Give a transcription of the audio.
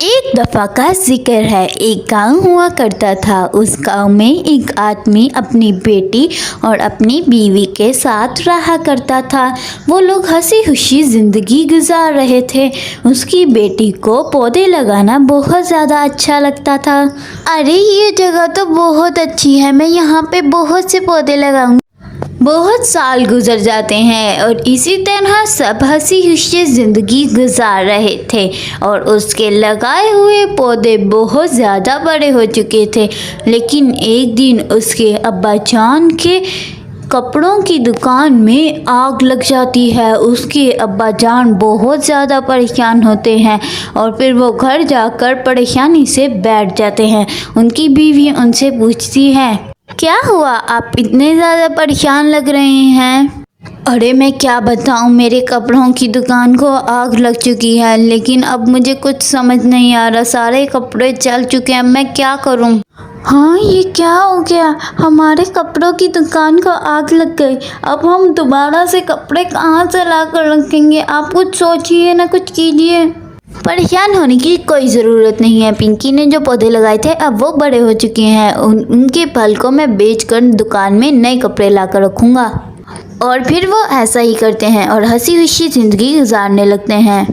ایک دفعہ کا ذکر ہے، ایک گاؤں ہوا کرتا تھا۔ اس گاؤں میں ایک آدمی اپنی بیٹی اور اپنی بیوی کے ساتھ رہا کرتا تھا۔ وہ لوگ ہنسی خوشی زندگی گزار رہے تھے۔ اس کی بیٹی کو پودے لگانا بہت زیادہ اچھا لگتا تھا۔ ارے یہ جگہ تو بہت اچھی ہے، میں یہاں پہ بہت سے پودے لگاؤں گی۔ بہت سال گزر جاتے ہیں اور اسی طرح سب ہنسی خوشی زندگی گزار رہے تھے اور اس کے لگائے ہوئے پودے بہت زیادہ بڑے ہو چکے تھے۔ لیکن ایک دن اس کے ابا جان کے کپڑوں کی دکان میں آگ لگ جاتی ہے۔ اس کے ابا جان بہت زیادہ پریشان ہوتے ہیں اور پھر وہ گھر جا کر پریشانی سے بیٹھ جاتے ہیں۔ ان کی بیوی ان سے پوچھتی ہے، کیا ہوا؟ آپ اتنے زیادہ پریشان لگ رہے ہیں۔ ارے میں کیا بتاؤں، میرے کپڑوں کی دکان کو آگ لگ چکی ہے، لیکن اب مجھے کچھ سمجھ نہیں آ رہا، سارے کپڑے جل چکے ہیں، میں کیا کروں؟ ہاں یہ کیا ہو گیا؟ ہمارے کپڑوں کی دکان کو آگ لگ گئی، اب ہم دوبارہ سے کپڑے کہاں سے لا کر رکھیں گے؟ آپ کچھ سوچیے نا، کچھ کیجیے۔ پریشان ہونے کی کوئی ضرورت نہیں ہے، پنکی نے جو پودے لگائے تھے اب وہ بڑے ہو چکے ہیں، ان کے پھل کو میں بیچ کر دکان میں نئے کپڑے لا کر رکھوں گا۔ اور پھر وہ ایسا ہی کرتے ہیں اور ہنسی خوشی زندگی گزارنے لگتے ہیں۔